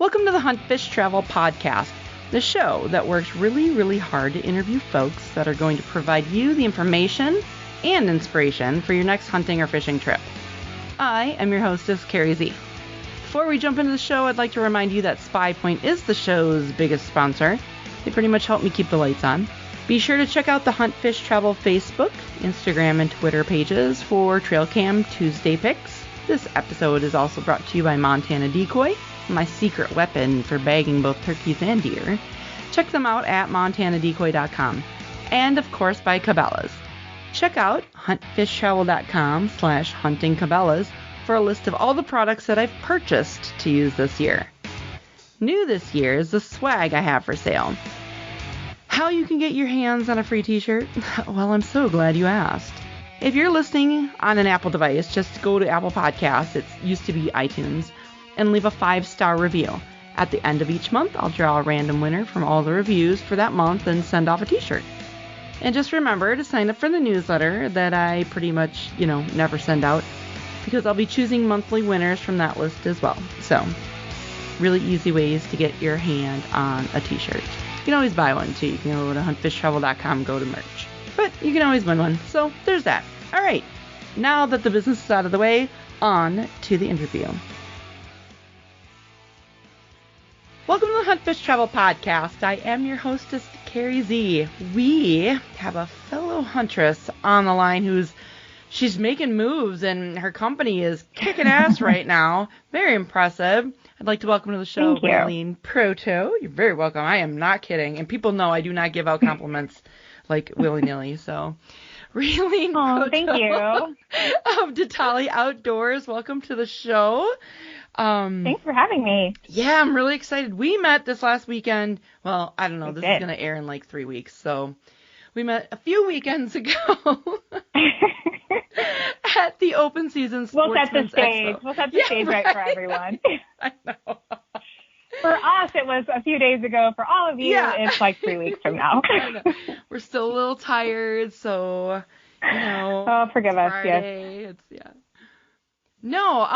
Welcome to the HuntFishTravel podcast, the show that works really, really hard to interview folks that are going to provide you the information and inspiration for your next hunting or fishing trip. I am your hostess, Carrie Z. Before we jump into the show, I'd like to remind you that Spy Point is the show's biggest sponsor. They pretty much help me keep the lights on. Be sure to check out the HuntFishTravel Facebook, Instagram, and Twitter pages for Trail Cam Tuesday pics. This episode is also brought to you by Montana Decoy, my secret weapon for bagging both turkeys and deer. Check them out at montanadecoy.com. And of course by Cabela's. Check out huntfishtravel.com/huntingcabela's for a list of all the products that I've purchased to use this year. New this year is the swag I have for sale. How you can get your hands on a free t-shirt? Well, I'm so glad you asked. If you're listening on an Apple device, just go to Apple Podcasts, it used to be iTunes, and leave a 5-star review. At the end of each month, I'll draw a random winner from all the reviews for that month and send off a t-shirt. And just remember to sign up for the newsletter that I pretty much, never send out, because I'll be choosing monthly winners from that list as well. So, really easy ways to get your hand on a t-shirt. You can always buy one too. You can go to huntfishtravel.com, go to merch. But you can always win one. So, there's that. All right. Now that the business is out of the way, on to the interview. Welcome to the HuntFishTravel podcast. I am your hostess, Carrie Z. We have a fellow huntress on the line she's making moves, and her company is kicking ass right now. Very impressive. I'd like to welcome to the show, Raylene Proto. You're very welcome. I am not kidding. And people know I do not give out compliments like willy-nilly. So, Raylene Proto. Thank you. Of Ditale Outdoors. Welcome to the show. Thanks for having me. Yeah, I'm really excited. We met this last weekend. Well, I don't know. This is going to air in like 3 weeks. So we met a few weekends ago at the Open Season Sportsman's Expo. We'll set the stage right for everyone. I know. For us, it was a few days ago. For all of you, It's like 3 weeks from now. I know. We're still a little tired, so, Oh, forgive us, Friday, yes. No,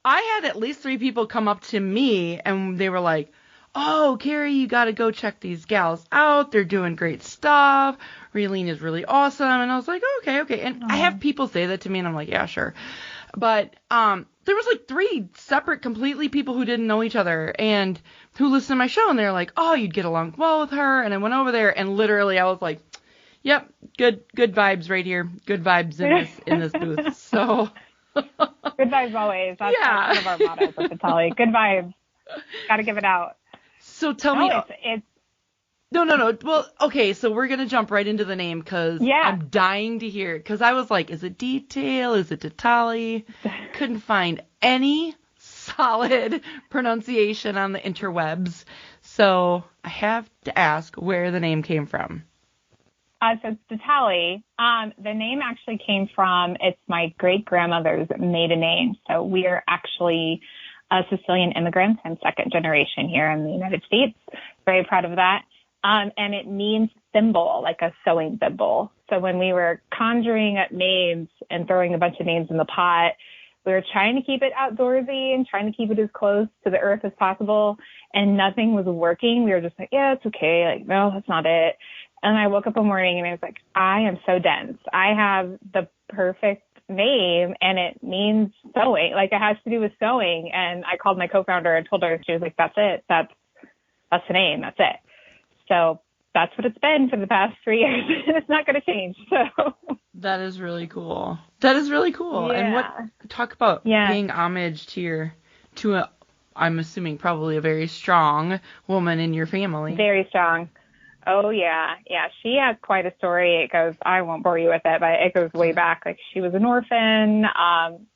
I had at least 3 people come up to me, and they were like, "Oh, Carrie, you got to go check these gals out. They're doing great stuff. Raylene is really awesome." And I was like, okay. And I have people say that to me, and I'm like, yeah, sure. But there was like 3 separate, completely people who didn't know each other and who listened to my show, and they're like, "Oh, you'd get along well with her." And I went over there, and literally I was like, "Yep, good vibes right here. Good vibes in this booth." So. Good vibes always. That's one of our mottos at Ditale. Good vibes. Got to give it out. So tell me. It's No. Well, okay, so we're going to jump right into the name because I'm dying to hear it. Because I was like, is it Ditale? Is it Ditale? Couldn't find any solid pronunciation on the interwebs. So I have to ask where the name came from. So it's Ditale. The name actually came from, it's my great-grandmother's maiden name. So we are actually Sicilian immigrants. I'm second generation here in the United States. Very proud of that. And it means thimble, like a sewing thimble. So when we were conjuring up names and throwing a bunch of names in the pot, we were trying to keep it outdoorsy and trying to keep it as close to the earth as possible. And nothing was working. We were just like, yeah, it's okay. Like, no, that's not it. And I woke up one morning and I was like, I am so dense. I have the perfect name and it means sewing. Like it has to do with sewing. And I called my co-founder and told her, she was like, that's it. That's the name. That's it. So that's what it's been for the past 3 years. It's not going to change. So that is really cool. Yeah. And talk about paying homage to I'm assuming probably a very strong woman in your family. Very strong. Oh, yeah. Yeah, she has quite a story. It goes, I won't bore you with it, but it goes way back. Like, she was an orphan,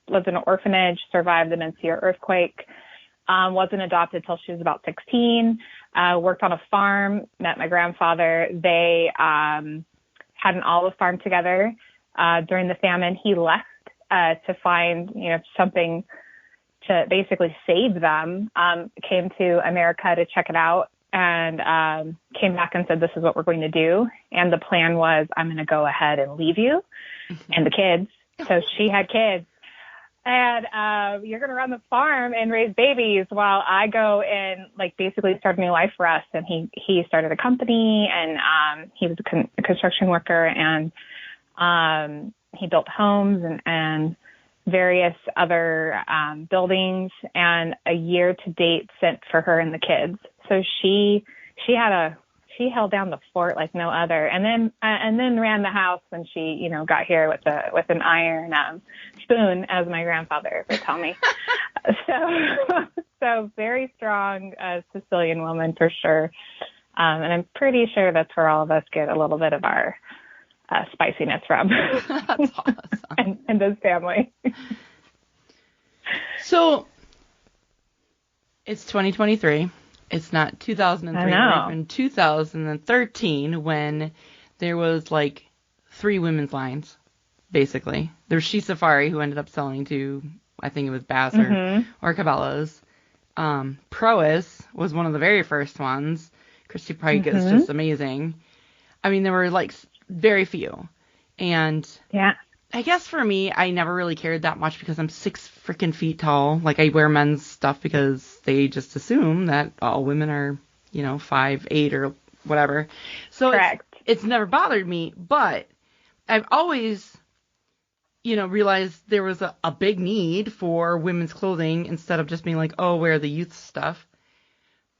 lived in an orphanage, survived the Mencia earthquake, wasn't adopted till she was about 16, worked on a farm, met my grandfather. They had an olive farm together. During the famine, he left to find, something to basically save them, came to America to check it out. And came back and said, this is what we're going to do. And the plan was, I'm going to go ahead and leave you and the kids. So she had kids. And you're going to run the farm and raise babies while I go and like basically start a new life for us. And he started a company, and he was a construction worker, and he built homes and various other buildings, and a year to date sent for her and the kids. So she held down the fort like no other, and then ran the house when she got here with an iron spoon, as my grandfather would tell me. So very strong Sicilian woman for sure, and I'm pretty sure that's where all of us get a little bit of our spiciness from. That's awesome. and this family. So it's 2023. It's not 2003. We're in 2013 when there was like 3 women's lines, basically. There was She Safari, who ended up selling to, I think it was Bass or Cabela's. Prois was one of the very first ones. Christy Pike is just amazing. I mean, there were like very few. And yeah, I guess for me, I never really cared that much because I'm 6 freaking feet tall. Like, I wear men's stuff because they just assume that all women are, 5'8" or whatever. So it's never bothered me, but I've always, realized there was a big need for women's clothing instead of just being like, oh, wear the youth stuff.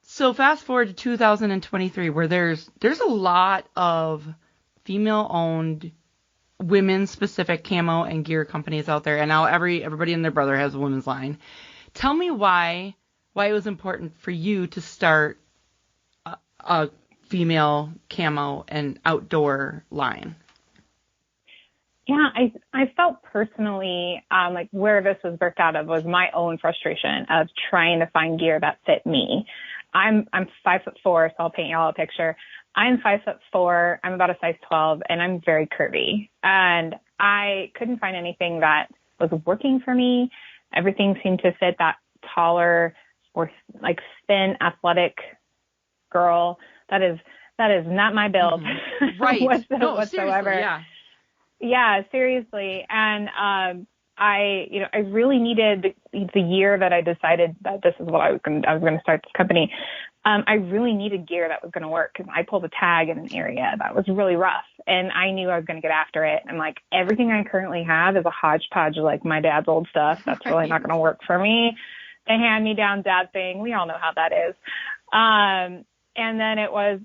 So fast forward to 2023, where there's a lot of female-owned women-specific camo and gear companies out there, and now everybody and their brother has a women's line. Tell me why it was important for you to start a female camo and outdoor line. Yeah, I felt personally like where this was birthed out of was my own frustration of trying to find gear that fit me. I'm 5'4", so I'll paint y'all a picture. I'm 5'4", I'm about a size 12, and I'm very curvy. And I couldn't find anything that was working for me. Everything seemed to fit that taller or like thin, athletic girl. That is not my build, right? whatsoever. Seriously, yeah, seriously. And I really needed the year that I decided that this is what I was going to start this company. I really needed gear that was going to work because I pulled a tag in an area that was really rough, and I knew I was going to get after it. And like everything I currently have is a hodgepodge of like my dad's old stuff. That's really not going to work for me. The hand-me-down dad thing, we all know how that is. And then it was,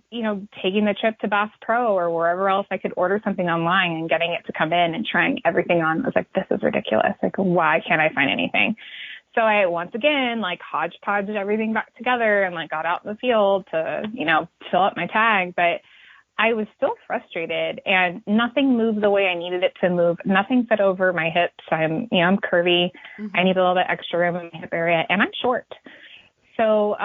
taking the trip to Bass Pro or wherever else I could order something online and getting it to come in and trying everything on. I was like, this is ridiculous. Like, why can't I find anything? So I, once again, like hodgepodged everything back together and like got out in the field to, fill up my tag. But I was still frustrated and nothing moved the way I needed it to move. Nothing fit over my hips. I'm curvy. I need a little bit extra room in my hip area, and I'm short. So,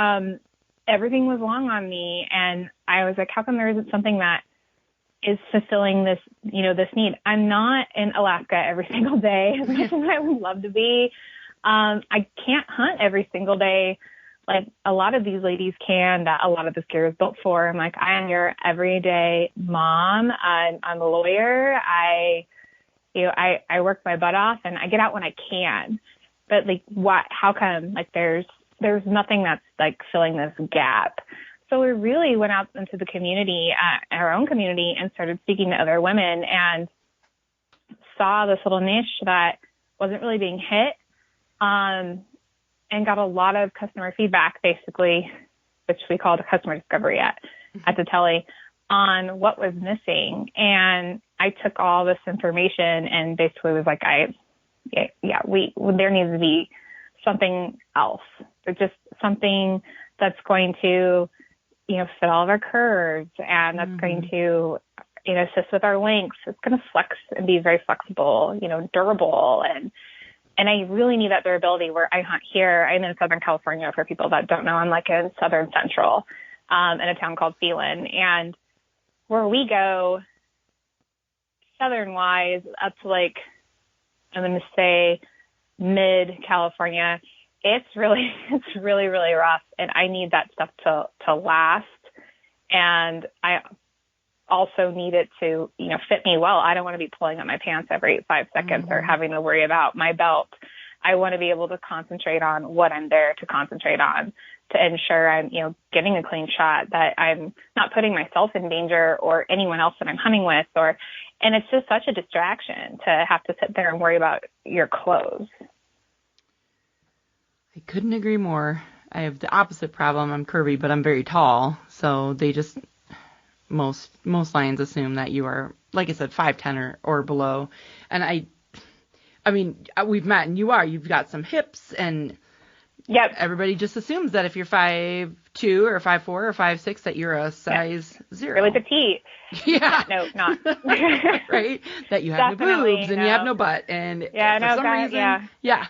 everything was long on me, and I was like, how come there isn't something that is fulfilling this, this need? I'm not in Alaska every single day, as much as I would love to be. I can't hunt every single day like a lot of these ladies can, that a lot of this gear is built for. I'm like, I am your everyday mom. I'm a lawyer. I work my butt off and I get out when I can. But like, how come? Like, there's nothing that's like filling this gap. So we really went out into the community, our own community, and started speaking to other women and saw this little niche that wasn't really being hit, and got a lot of customer feedback, basically, which we called a customer discovery at Ditale, on what was missing. And I took all this information and basically was like, there needs to be something else. There's just something that's going to, fit all of our curves, and that's going to, assist with our lengths. It's going to flex and be very flexible, durable. And I really need that durability where I hunt here. I'm in Southern California, for people that don't know. I'm like in Southern Central, in a town called Phelan. And where we go, Southern-wise, up to like, I'm going to say mid-California, it's really, really rough. And I need that stuff to last. And I also need it to, fit me well. I don't want to be pulling up my pants every 5 seconds or having to worry about my belt. I want to be able to concentrate on what I'm there to concentrate on, to ensure I'm, getting a clean shot, that I'm not putting myself in danger or anyone else that I'm hunting with, and it's just such a distraction to have to sit there and worry about your clothes. I couldn't agree more. I have the opposite problem. I'm curvy, but I'm very tall. So they just, most lions assume that you are, like I said, 5'10" or below. And I mean, we've met and you've got some hips, and yep. Everybody just assumes that if you're 5'2" or 5'4" or 5'6", that you're a size 0. Really petite. Yeah. No, not. Right? That you have no boobs and you have no butt. And yeah, for some reason, yeah,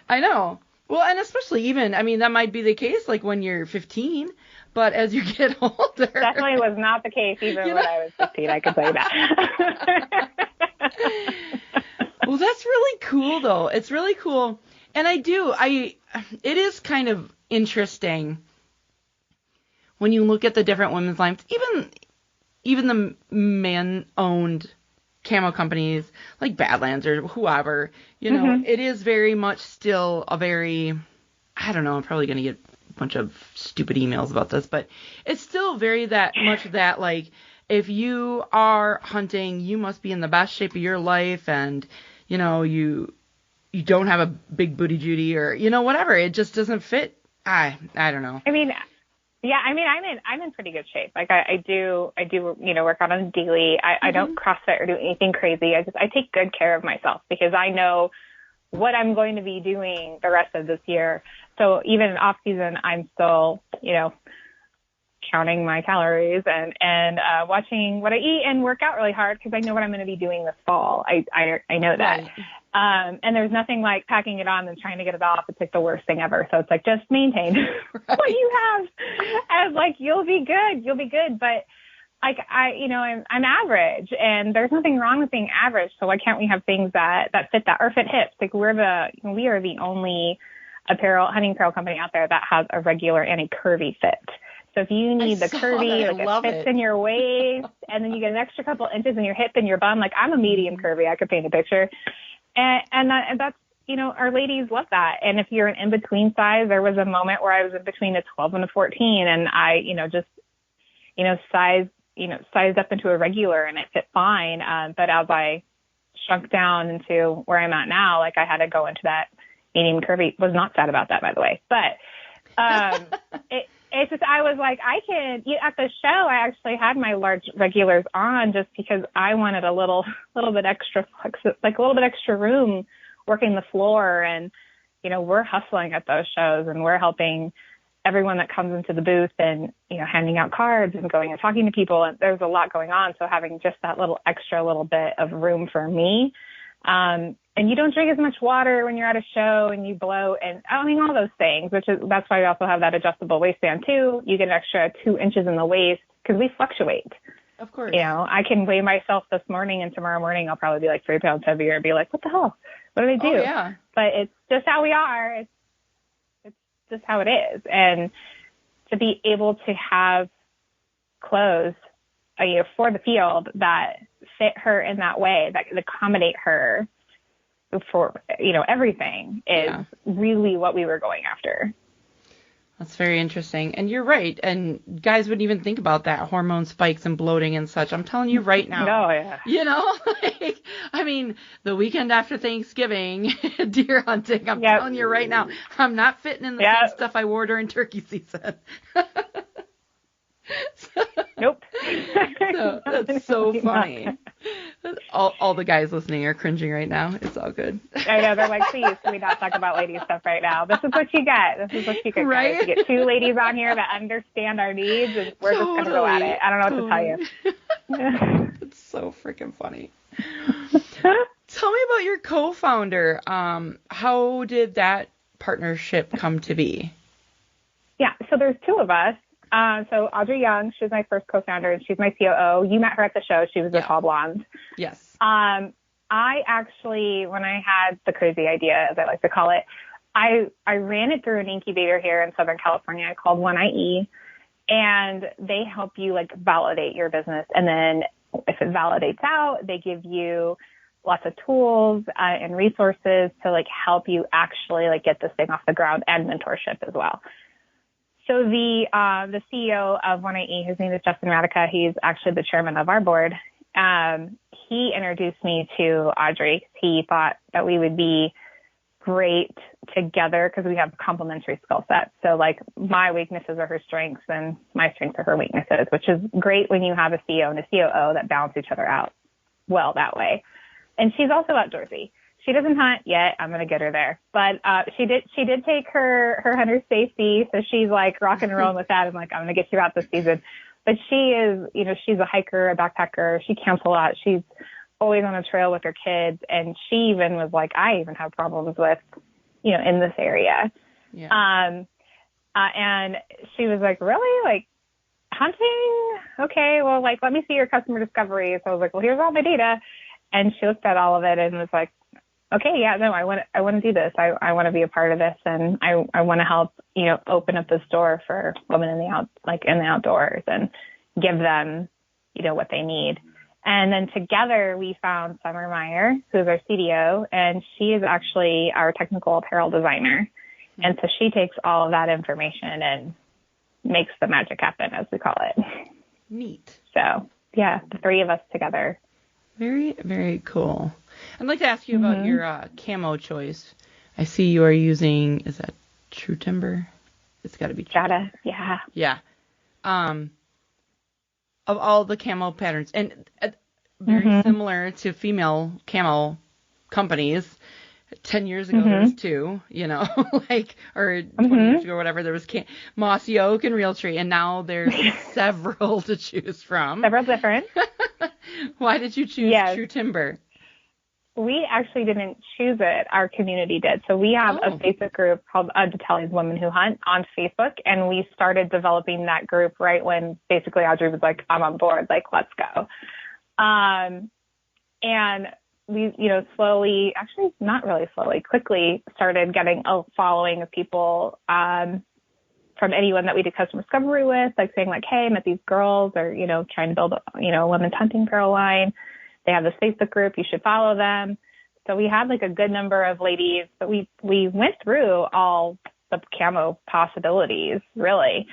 I know. Well, and especially even, I mean, that might be the case like when you're 15, but as you get older. Definitely was not the case even when I was 15, I can tell you that. Well, that's really cool, though. It's really cool. And it is kind of interesting when you look at the different women's lines, even the man-owned camo companies like Badlands or whoever, It is very much still a very, I don't know, I'm probably going to get a bunch of stupid emails about this, but it's still very that much that, like, if you are hunting, you must be in the best shape of your life, and, you don't have a big booty Judy or, whatever. It just doesn't fit. I don't know. I mean, yeah, I'm in pretty good shape. Like I do, work out on a daily. I don't CrossFit or do anything crazy. I take good care of myself because I know what I'm going to be doing the rest of this year. So even in off season, I'm still, counting my calories and watching what I eat and work out really hard because I know what I'm going to be doing this fall. I know that. Right. And there's nothing like packing it on and trying to get it off. It's like the worst thing ever. So it's like, just maintain what you have, and like, you'll be good. But like, I'm average, and there's nothing wrong with being average. So why can't we have things that fit that, or fit hips? Like we are the only hunting apparel company out there that has a regular and a curvy fit. So if you need the curvy, like it fits in your waist, and then you get an extra couple inches in your hip and your bum, like I'm a medium curvy, I could paint a picture. And that's, our ladies love that. And if you're an in-between size, there was a moment where I was in between a 12 and a 14, and I, sized up into a regular, and it fit fine. But as I shrunk down into where I'm at now, like I had to go into that medium curvy. Was not sad about that, by the way. But it's just, I was like, at the show, I actually had my large regulars on just because I wanted a little bit extra like a little bit extra room working the floor. And, we're hustling at those shows, and we're helping everyone that comes into the booth and, handing out cards and going and talking to people. And there's a lot going on. So having just that little bit of room for me, and you don't drink as much water when you're at a show, and you bloat, and all those things, that's why we also have that adjustable waistband too. You get an extra 2 inches in the waist because we fluctuate. Of course. I can weigh myself this morning, and tomorrow morning I'll probably be like 3 pounds heavier and be like, what the hell? What did I do? Oh, yeah. But it's just how we are. It's just how it is. And to be able to have clothes, for the field that fit her in that way, that accommodate her for, everything is really what we were going after. That's very interesting. And you're right. And guys wouldn't even think about that, hormone spikes and bloating and such. I'm telling you right now. Oh, yeah. The weekend after Thanksgiving, deer hunting, I'm telling you right now, I'm not fitting in the same stuff I wore during turkey season. Nope. So, that's so funny. All the guys listening are cringing right now. It's all good. I know. They're like, please, can we not talk about lady stuff right now? This is what you get. Right? Guys. You get 2 ladies on here that understand our needs, and we're just going to go at it. I don't know what to tell you. It's so freaking funny. Tell me about your co-founder. How did that partnership come to be? Yeah, so there's 2 of us. So Audrey Young, she's my first co-founder, and she's my COO. You met her at the show. She was the tall blonde. Yes. I actually, when I had the crazy idea, as I like to call it, I ran it through an incubator here in Southern California called 1IE, and they help you like validate your business. And then if it validates out, they give you lots of tools and resources to like help you actually like get this thing off the ground, and mentorship as well. So the CEO of 1AE, his name is Justin Radica. He's actually the chairman of our board. He introduced me to Audrey. He thought that we would be great together because we have complementary skill sets. So like my weaknesses are her strengths and my strengths are her weaknesses, which is great when you have a CEO and a COO that balance each other out well that way. And she's also outdoorsy. She doesn't hunt yet. I'm going to get her there. But she did take her hunter safety. So she's like rocking and rolling with that. I'm like, I'm going to get you out this season. But she is, you know, she's a hiker, a backpacker. She camps a lot. She's always on a trail with her kids. And she even was like, I even have problems with, you know, in this area. Yeah. And she was like, really? Like hunting? Okay. Well, like, let me see your customer discovery. So I was like, well, here's all my data. And she looked at all of it and was like, okay, yeah, no, I want to do this. I want to be a part of this, and I want to help, you know, open up this door for women in the outdoors and give them, you know, what they need. And then together we found Summer Meyer, who's our CDO, and she is actually our technical apparel designer. Mm-hmm. And so she takes all of that information and makes the magic happen, as we call it. Neat. So yeah, the three of us together. Very, very cool. I'd like to ask you about your camo choice. I see you are using, is that True Timber? It's got to be True Timber. Yeah. Yeah. Of all the camo patterns, and very similar to female camo companies. 10 years ago, there was two, you know, like, or 20 years ago, or whatever, there was Mossy Oak and Realtree, and now there's several to choose from. Several different. Why did you choose True Timber? We actually didn't choose it. Our community did. So we have a Facebook group called Ditale Women Who Hunt on Facebook, and we started developing that group right when basically Audrey was like, I'm on board, like, let's go. And we, you know, slowly, actually not really slowly, quickly started getting a following of people from anyone that we did customer discovery with, like saying like, hey, I met these girls, or, you know, trying to build, you know, a women's hunting apparel line. They have this Facebook group. You should follow them. So we had like a good number of ladies, but we went through all the camo possibilities, really.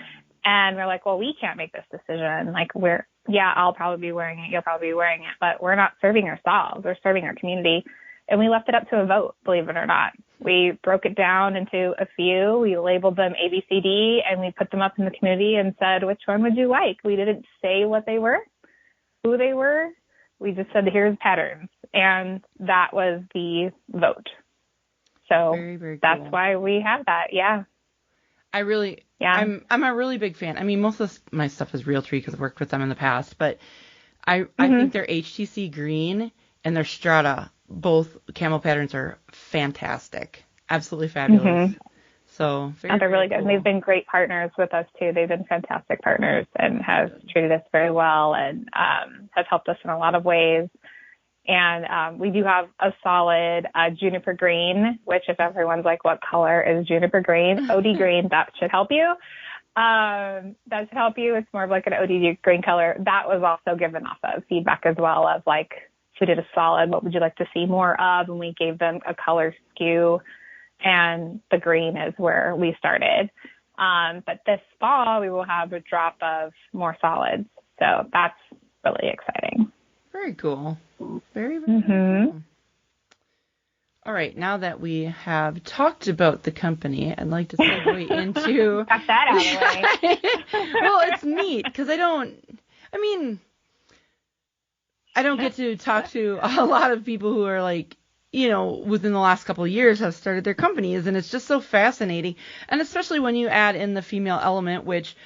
And we're like, well, we can't make this decision. Like I'll probably be wearing it. You'll probably be wearing it, but we're not serving ourselves. We're serving our community. And we left it up to a vote, believe it or not. We broke it down into a few. We labeled them A, B, C, D, and we put them up in the community and said, which one would you like? We didn't say what they were, who they were. We just said, here's patterns. And that was the vote. So very, very cool. That's why we have that. Yeah. I'm a really big fan. I mean, most of my stuff is Realtree because I've worked with them in the past, but I think their HTC green and their Strata, both camo patterns, are fantastic. Absolutely fabulous. So they're really good. Cool. And they've been great partners with us too. They've been fantastic partners and have treated us very well and have helped us in a lot of ways. And we do have a solid juniper green, which if everyone's like, what color is juniper green? OD green, that should help you. It's more of like an OD green color. That was also given off of feedback as well of like, if we did a solid, what would you like to see more of? And we gave them a color skew. And the green is where we started. But this fall, we will have a drop of more solids. So that's really exciting. Very cool. Very, very cool. All right. Now that we have talked about the company, I'd like to segue into... Got that out of the way. Well, it's neat because I don't get to talk to a lot of people who are like, you know, within the last couple of years have started their companies, and it's just so fascinating. And especially when you add in the female element, which,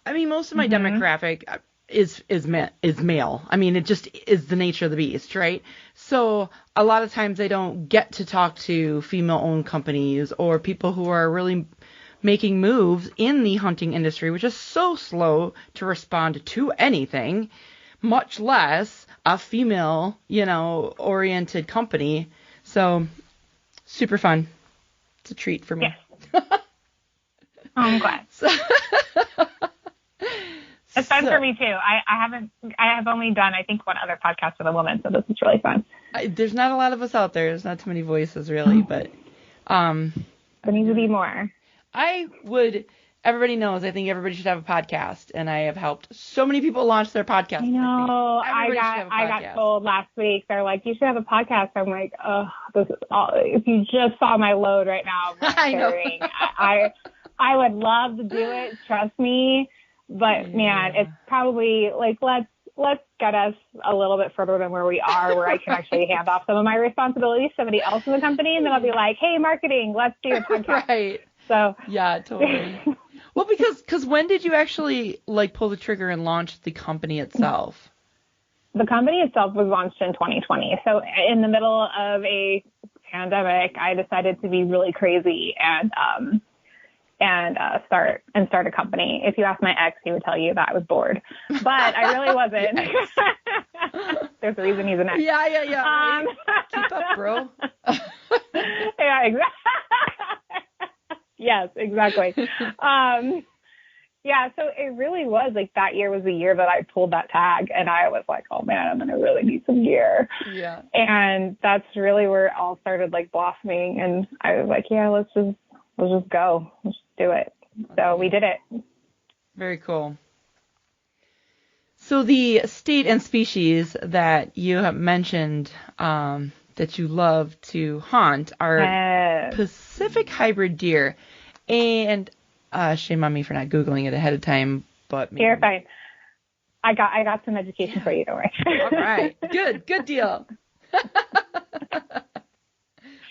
I mean, most of my demographic is male. I mean, it just is the nature of the beast, right? So a lot of times I don't get to talk to female-owned companies or people who are really making moves in the hunting industry, which is so slow to respond to anything, much less a female, you know, oriented company. So super fun. It's a treat for me. Yes. I'm glad. It's fun for me too. I have only done, I think, one other podcast with a woman, so this is really fun. There's not a lot of us out there. There's not too many voices really, but there needs to be more. Everybody knows, I think everybody should have a podcast, and I have helped so many people launch their podcast. I know. I got told last week, they're like, you should have a podcast. I'm like, oh, this is all, if you just saw my load right now, I know. I would love to do it, trust me. But man, it's probably like, let's get us a little bit further than where we are, where I can actually hand off some of my responsibilities to somebody else in the company, and then I'll be like, hey, marketing, let's do a podcast. Right. So yeah, totally. Well, because when did you actually like pull the trigger and launch the company itself? The company itself was launched in 2020. So in the middle of a pandemic, I decided to be really crazy and start a company. If you ask my ex, he would tell you that I was bored, but I really wasn't. There's a reason he's an ex. Yeah. Right? Keep up, bro. Yeah, exactly. Yes, exactly. Yeah, so it really was like that year was the year that I pulled that tag, and I was like, oh man, I'm going to really need some gear. Yeah. And that's really where it all started like blossoming, and I was like, yeah, let's just go. Let's just do it. So we did it. Very cool. So the state and species that you have mentioned that you love to hunt are Pacific hybrid deer. And shame on me for not Googling it ahead of time, but maybe. You're fine. I got some education for you, don't worry. All right. Good deal.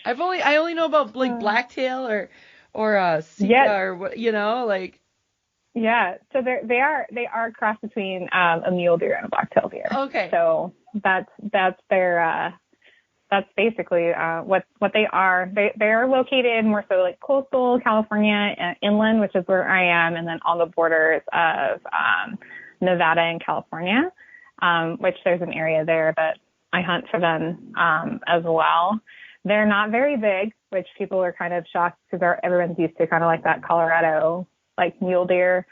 I only know about like blacktail or Sika or what, like. Yeah, so they are a cross between a mule deer and a blacktail deer. Okay. So that's their that's basically what they are. They are located more so like coastal California, inland, which is where I am, and then on the borders of Nevada and California, which there's an area there that I hunt for them as well. They're not very big, which people are kind of shocked because everyone's used to kind of like that Colorado like mule deer.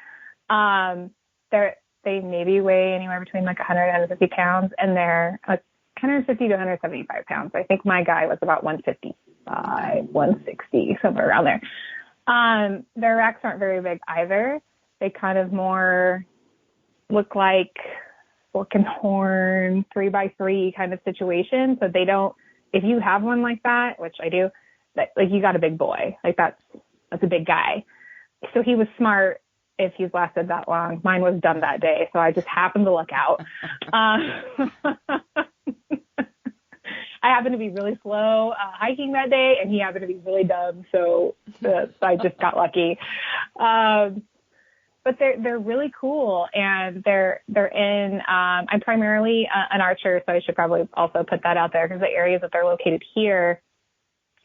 They maybe weigh anywhere between like 100 and 150 pounds, and they're like 150 to 175 pounds. I think my guy was about 155, 160, somewhere around there. Their racks aren't very big either. They kind of more look like fork and horn 3x3 kind of situation. So they don't, if you have one like that, which I do, like you got a big boy, like that's a big guy. So he was smart if he's lasted that long. Mine was done that day, so I just happened to look out. I happened to be really slow hiking that day, and he happened to be really dumb, so I just got lucky. But they're really cool, and they're in. I'm primarily an archer, so I should probably also put that out there because the areas that they're located here,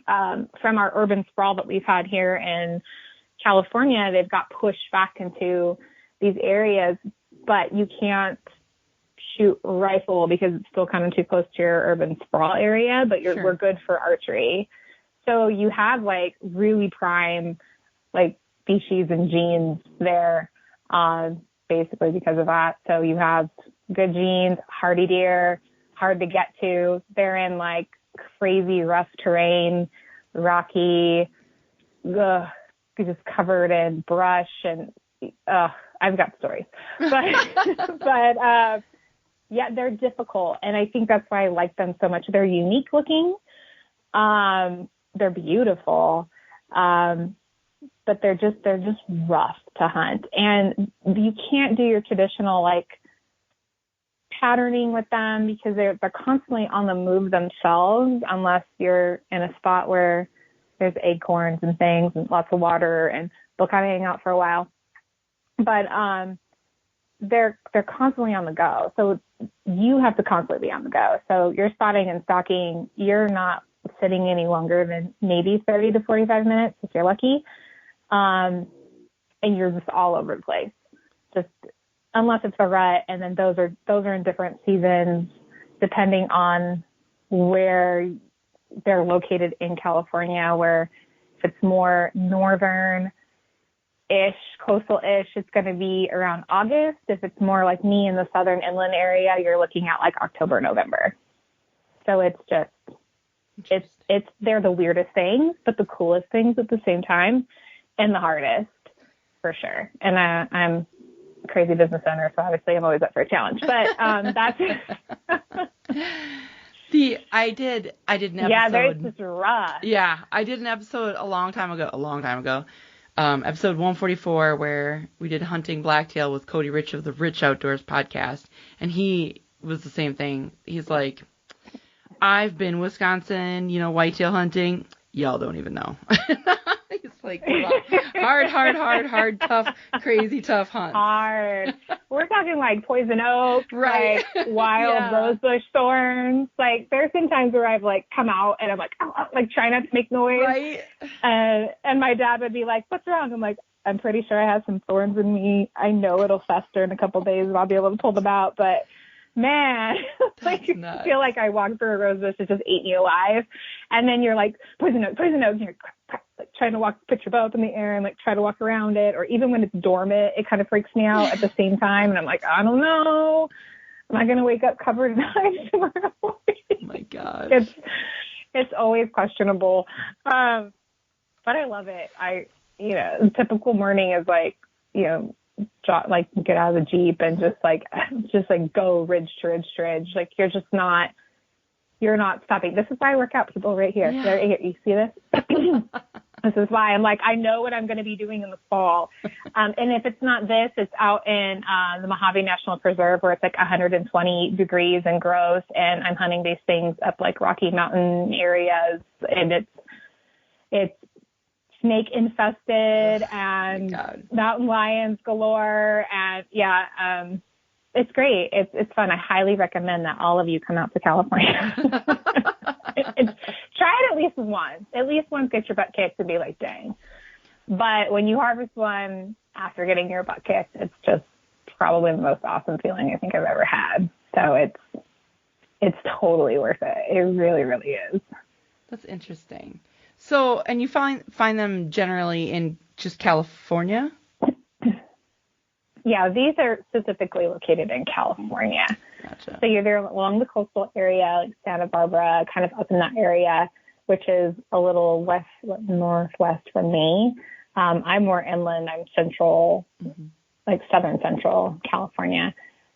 from our urban sprawl that we've had here in California, they've got pushed back into these areas, but you can't shoot rifle because it's still kind of too close to your urban sprawl area, but Sure. We're good for archery. So you have like really prime like species and genes there, basically because of that. So you have good genes, hardy deer, hard to get to. They're in like crazy rough terrain, rocky, just covered in brush, and I've got stories, but yeah, they're difficult, and I think that's why I like them so much. They're unique looking, they're beautiful, but they're just rough to hunt, and you can't do your traditional like patterning with them because they're constantly on the move themselves unless you're in a spot where there's acorns and things and lots of water, and they'll kind of hang out for a while. But they're constantly on the go. So you have to constantly be on the go. So you're spotting and stalking, you're not sitting any longer than maybe 30 to 45 minutes if you're lucky. And you're just all over the place. Just unless it's a rut, and then those are in different seasons depending on where they're located in California, where if it's more northern, coastal-ish, coastal-ish, it's going to be around August. If it's more like me in the southern inland area, you're looking at like October, November. So it's just, they're the weirdest things, but the coolest things at the same time, and the hardest for sure. And I'm a crazy business owner, so obviously I'm always up for a challenge, but that's I did an episode. Yeah, there's this rough. Yeah, I did an episode a long time ago. Episode 144, where we did hunting blacktail with Cody Rich of the Rich Outdoors podcast. And he was the same thing. He's like, I've been Wisconsin, whitetail hunting. Y'all don't even know. He's like, hard, tough, crazy tough hunt. Hard. We're talking like poison oak, right? Like wild rosebush thorns. Like there's been times where I've like come out and I'm like, like trying not to make noise. Right. And my dad would be like, what's wrong? I'm like, I'm pretty sure I have some thorns in me. I know it'll fester in a couple of days and I'll be able to pull them out. But man, like you feel like I walked through a rosebush that just ate me alive. And then you're like, poison oak, and you're like trying to put your bow up in the air and like try to walk around it. Or even when it's dormant, it kind of freaks me out at the same time. And I'm like, I don't know. Am I going to wake up covered in ice tomorrow? Oh my gosh. It's always questionable. But I love it. The typical morning is like, get out of the Jeep and just go ridge to ridge to ridge. Like you're not stopping. This is why I work out, people, right here. Yeah. Right here. You see this? This is why I'm like, I know what I'm going to be doing in the fall. And if it's not this, it's out in the Mojave National Preserve where it's like 120 degrees and gross. And I'm hunting these things up like Rocky Mountain areas. And it's snake infested and mountain lions galore. And it's great. It's fun. I highly recommend that all of you come out to California. Try it at least once. At least once, get your butt kicked and be like, dang. But when you harvest one after getting your butt kicked, it's just probably the most awesome feeling I think I've ever had. So it's totally worth it. It really, really is. That's interesting. So, and you find them generally in just California? Yeah, these are specifically located in California. Gotcha. So you're there along the coastal area, like Santa Barbara, kind of up in that area, which is a little northwest from me. I'm more inland. I'm central, like southern central California,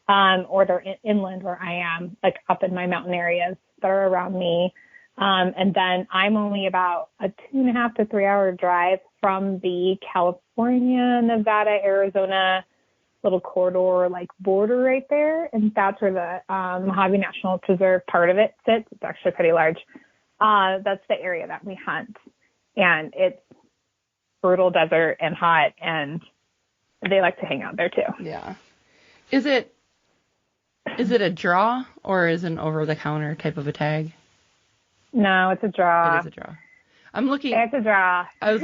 or they're inland where I am, like up in my mountain areas that are around me. And then I'm only about a 2.5 to 3 hour drive from the California, Nevada, Arizona little corridor, like border right there. And that's where the Mojave National Preserve part of it sits. It's actually pretty large. That's the area that we hunt. And it's brutal desert and hot, and they like to hang out there too. Yeah. Is it a draw or is it an over-the-counter type of a tag? No, it's a draw. It is a draw. It's a draw. I was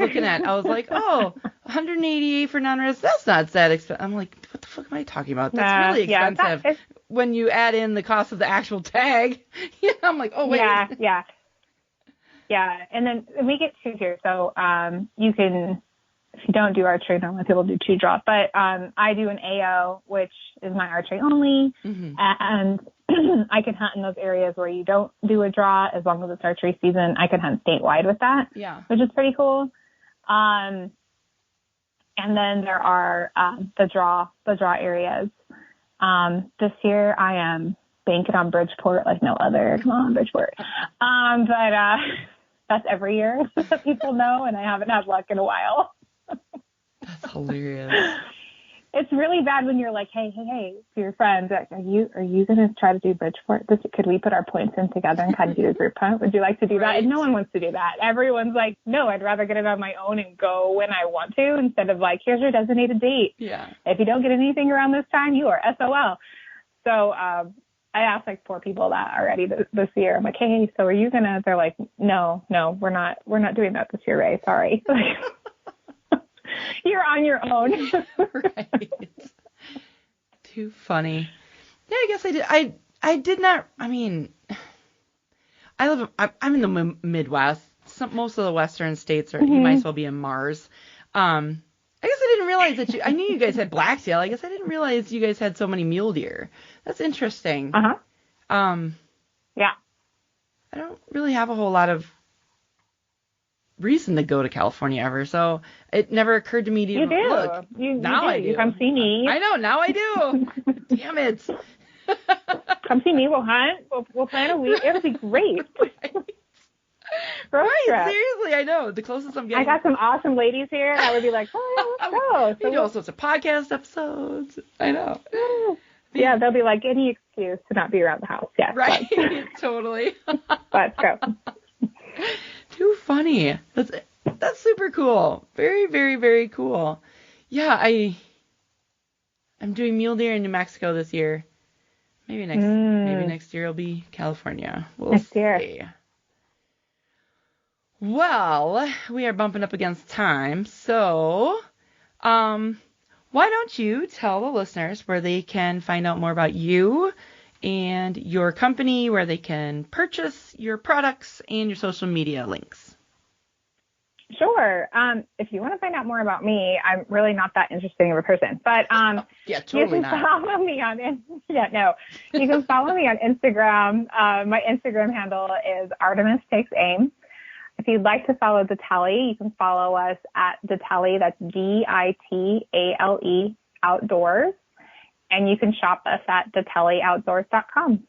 like, 188 for non-res. That's not that expensive. I'm like, what the fuck am I talking about? That's really expensive. When you add in the cost of the actual tag, I'm like, oh, wait. Yeah. And then we get two here. So you can, if you don't do archery, normally people do two draw. But I do an AO, which is my archery only. Mm-hmm. And I can hunt in those areas where you don't do a draw as long as it's archery season. I can hunt statewide with that, which is pretty cool. And then there are the draw areas. This year I am banking on Bridgeport like no other. Come on, Bridgeport. But that's every year, so people know, and I haven't had luck in a while. That's hilarious. It's really bad when you're like, hey, to your friends, like, are you going to try to do Bridgeport? Could we put our points in together and kind of do a group hunt? Would you like to do that? And no one wants to do that. Everyone's like, no, I'd rather get it on my own and go when I want to, instead of like, here's your designated date. Yeah. If you don't get anything around this time, you are SOL. So I asked like 4 people that already this year. I'm like, hey, so are you gonna? They're like, no, we're not doing that this year, Ray. Sorry. You're on your own. Right. Too funny. Yeah, I guess I did. I did not. I mean, I'm in the Midwest. Most of the Western states are. You might as well be in Mars. And I guess I didn't realize that I knew you guys had blacktail. I guess I didn't realize you guys had so many mule deer. That's interesting. Uh-huh. Yeah. I don't really have a whole lot of reason to go to California ever, so it never occurred to me to You do. Look. Now I do. You come see me. I know. Now I do. Damn it. Come see me. We'll hunt. We'll plan a week. It'll be great. Right, seriously, I know. The closest I'm getting. I got some awesome ladies here. I would be like, oh, yeah, let's go. We do all sorts of podcast episodes. I know. Yeah, they'll be like, any excuse to not be around the house. Yes. Right, totally. Let's go. Too funny. That's super cool. Very, very, very cool. Yeah, I'm doing mule deer in New Mexico this year. Maybe next year will be California. We'll see. Well, we are bumping up against time, so why don't you tell the listeners where they can find out more about you and your company, where they can purchase your products and your social media links? Sure. If you want to find out more about me, I'm really not that interesting of a person, but yeah, totally you can follow me on you can follow me on Instagram. My Instagram handle is Artemis Takes Aim. If you'd like to follow Ditale, you can follow us at Ditale. That's Ditale Outdoors, and you can shop us at DitaleOutdoors.com.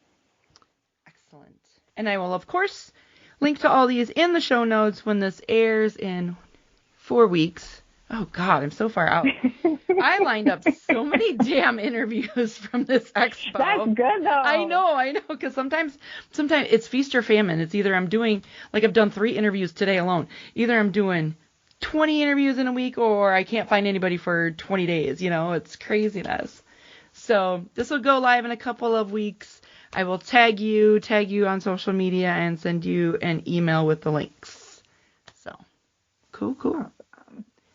Excellent. And I will, of course, link to all these in the show notes when this airs in 4 weeks. Oh, God, I'm so far out. I lined up so many damn interviews from this expo. That's good, though. I know, because sometimes it's feast or famine. It's either I'm doing, like I've done 3 interviews today alone. Either I'm doing 20 interviews in a week or I can't find anybody for 20 days. It's craziness. So this will go live in a couple of weeks. I will tag you on social media and send you an email with the links. So, cool.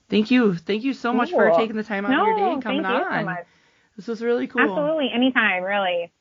Thank you so much for taking the time out of your day and coming on. Thank you so much. This was really cool. Absolutely. Anytime, really.